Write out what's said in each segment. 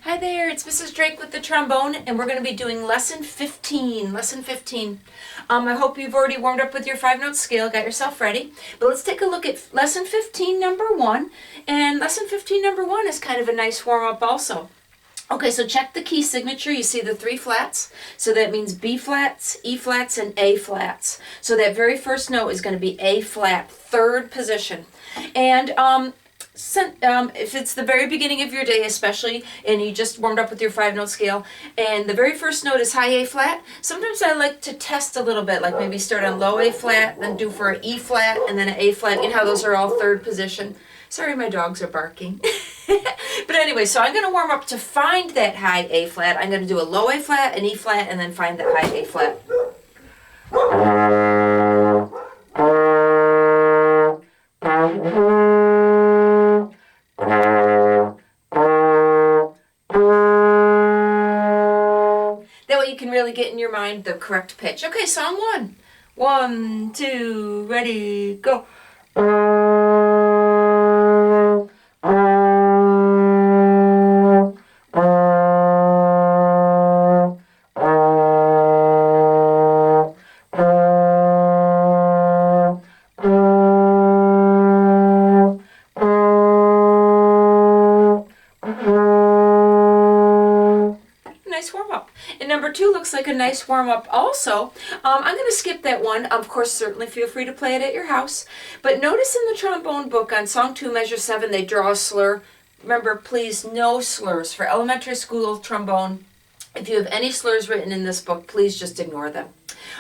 Hi there, it's Mrs. Drake with the trombone, and we're going to be doing lesson 15. I hope you've already warmed up with your 5-note scale, got yourself ready. But let's take a look at lesson 15, number 1. And lesson 15, number 1 is kind of a nice warm-up also. Okay, so check the key signature. You see the 3 flats. So that means B flats, E flats, and A flats. So that very first note is going to be A flat, 3rd position. And if it's the very beginning of your day especially, and you just warmed up with your 5-note scale, and the very first note is high A flat, sometimes I like to test a little bit, like maybe start on low A flat, then do for an E flat, and then an A flat. You know how those are all 3rd position? Sorry, my dogs are barking. But anyway, so I'm going to warm up to find that high A flat. I'm going to do a low A flat, an E flat, and then find that high A flat. That way you can really get in your mind the correct pitch. Okay, song 1. 1, 2, ready, go. Nice warm-up. And number 2 looks like a nice warm-up also. I'm going to skip that one. Of course, certainly feel free to play it at your house. But notice in the trombone book on song 2, measure 7, they draw a slur. Remember, please, no slurs. For elementary school trombone, if you have any slurs written in this book, please just ignore them.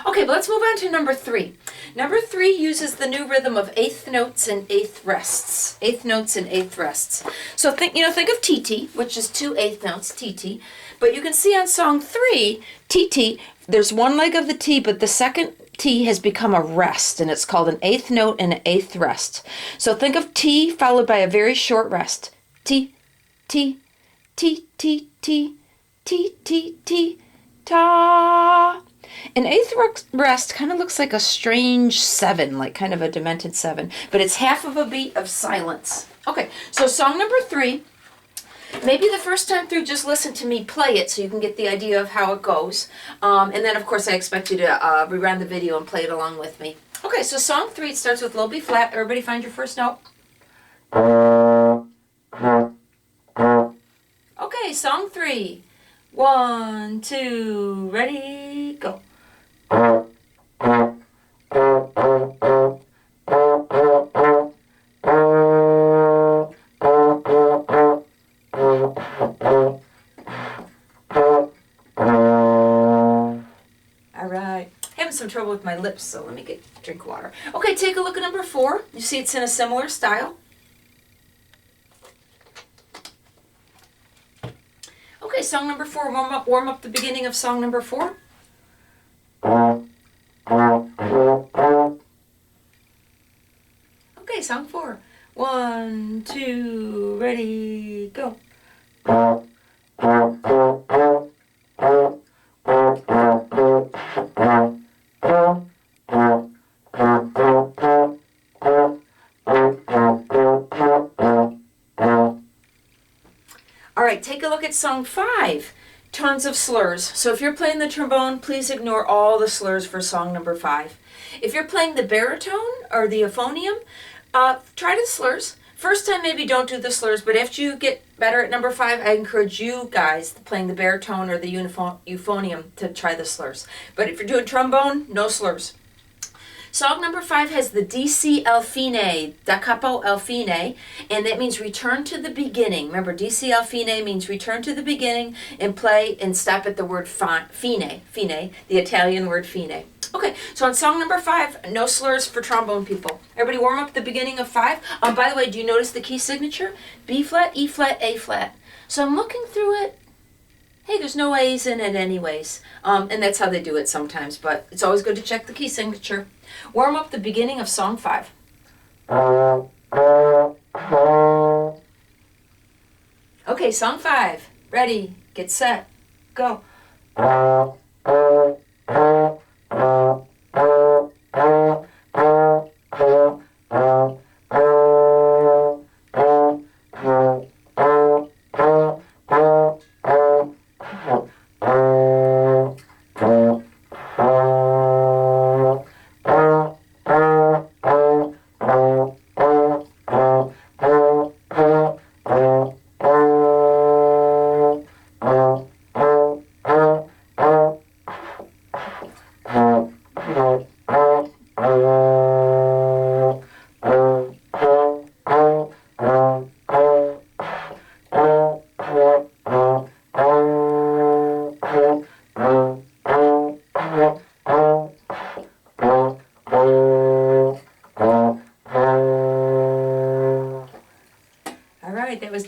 Okay, but let's move on to number 3. Number 3 uses the new rhythm of 8th notes and 8th rests. 8th notes and 8th rests. So think of TT, which is 2 8th notes, TT. But you can see on song 3, TT, there's one leg of the T, but the second T has become a rest, and it's called an 8th note and an 8th rest. So think of T followed by a very short rest. T, T, T, T, T, T, T, T, ta. An 8th rest kind of looks like a strange 7, like kind of a demented 7, but it's half of a beat of silence. Okay, so song number 3, maybe the first time through just listen to me play it so you can get the idea of how it goes. And then of course I expect you to rerun the video and play it along with me. Okay, so song 3, it starts with low B flat. Everybody find your first note. Okay, song 3. 1, 2, ready, go. Alright, having some trouble with my lips, so let me drink water. Okay, take a look at number 4. You see it's in a similar style. Okay, song number 4, warm up the beginning of song number 4. Okay, song 4. 1, 2, ready, go. All right, take a look at song 5. Tons of slurs. So if you're playing the trombone, please ignore all the slurs for song number 5. If you're playing the baritone or the euphonium, try the slurs. First time maybe don't do the slurs, but after you get better at number 5, I encourage you guys playing the baritone or the euphonium to try the slurs. But if you're doing trombone, no slurs. Song number 5 has the DC al fine, da capo al fine, and that means return to the beginning. Remember, DC al fine means return to the beginning and play and stop at the word fine, the Italian word fine. Okay, so on song number 5, no slurs for trombone people. Everybody warm up the beginning of 5. By the way, do you notice the key signature? B flat, E flat, A flat. So I'm looking through it. Hey, there's no A's in it anyways. And that's how they do it sometimes, but it's always good to check the key signature. Warm up the beginning of song 5. Okay, song 5. Ready, get set, go.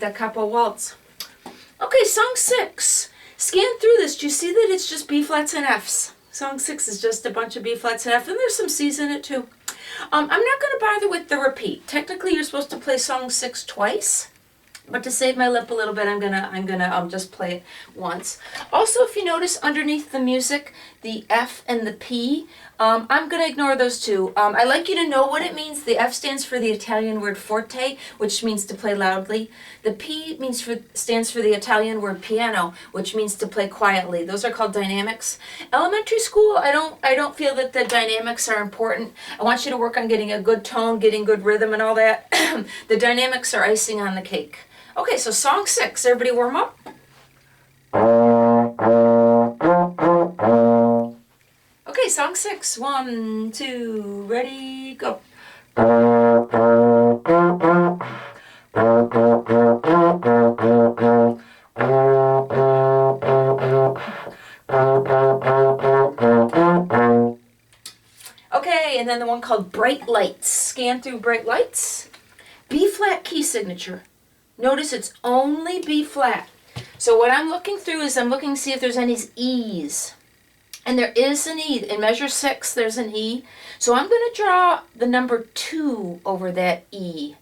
da capo waltz. Okay, song 6. Scan through this. Do you see that it's just B flats and Fs? Song 6 is just a bunch of B flats and F, and there's some Cs in it too. I'm not going to bother with the repeat. Technically, you're supposed to play song 6 twice. But to save my lip a little bit, I'm gonna just play it once. Also, if you notice underneath the music, the F and the P, I'm gonna ignore those two. I like you to know what it means. The F stands for the Italian word forte, which means to play loudly. The P stands for the Italian word piano, which means to play quietly. Those are called dynamics. Elementary school, I don't feel that the dynamics are important. I want you to work on getting a good tone, getting good rhythm, and all that. The dynamics are icing on the cake. Okay, so song 6. Everybody warm up. Okay, song 6. 1, 2, ready, go. Okay, and then the one called Bright Lights. Scan through Bright Lights. B flat key signature. Notice it's only B flat. So what I'm looking through is I'm looking to see if there's any E's. And there is an E. In measure 6, there's an E. So I'm going to draw the number 2 over that E.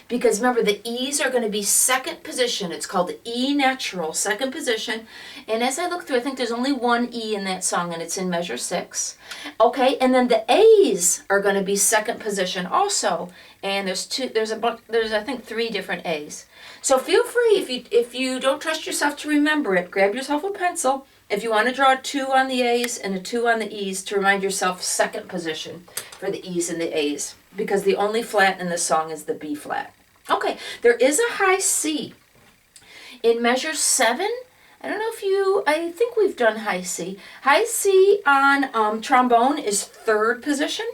Because remember, the E's are going to be second position. It's called the E natural, second position. And as I look through, I think there's only one E in that song, and it's in measure 6. Okay, and then the A's are going to be second position also. And there's I think 3 different A's. So feel free, if you don't trust yourself to remember it, grab yourself a pencil. If you want to draw a 2 on the A's and a 2 on the E's to remind yourself second position for the E's and the A's. Because the only flat in this song is the B flat. Okay, there is a high C. In measure 7, I think we've done high C. High C on trombone is 3rd position.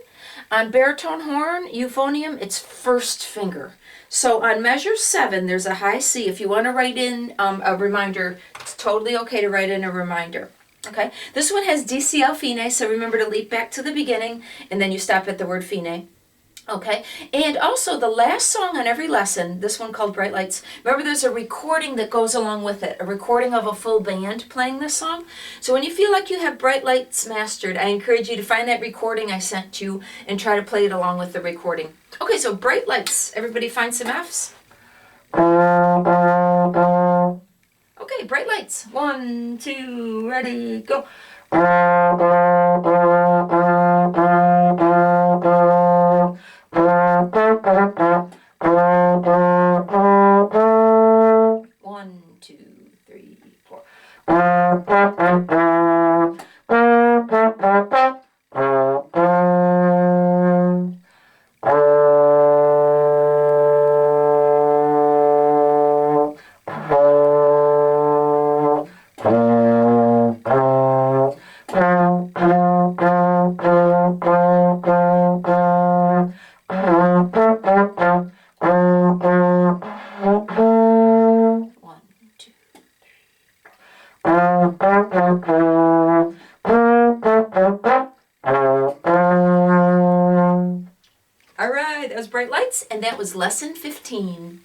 On baritone horn, euphonium, it's 1st finger. So on measure 7, there's a high C. If you want to write in a reminder, it's totally okay to write in a reminder. Okay, this one has DCL fine, so remember to leap back to the beginning, and then you stop at the word fine. Okay, and also the last song on every lesson, this one called Bright Lights, remember there's a recording that goes along with it, a recording of a full band playing this song. So when you feel like you have Bright Lights mastered, I encourage you to find that recording I sent you and try to play it along with the recording. Okay, so Bright Lights, everybody find some F's? Okay, Bright Lights, 1, 2, ready, go. 1, 2, 3, 4. All right, that was Bright Lights, and that was lesson 15.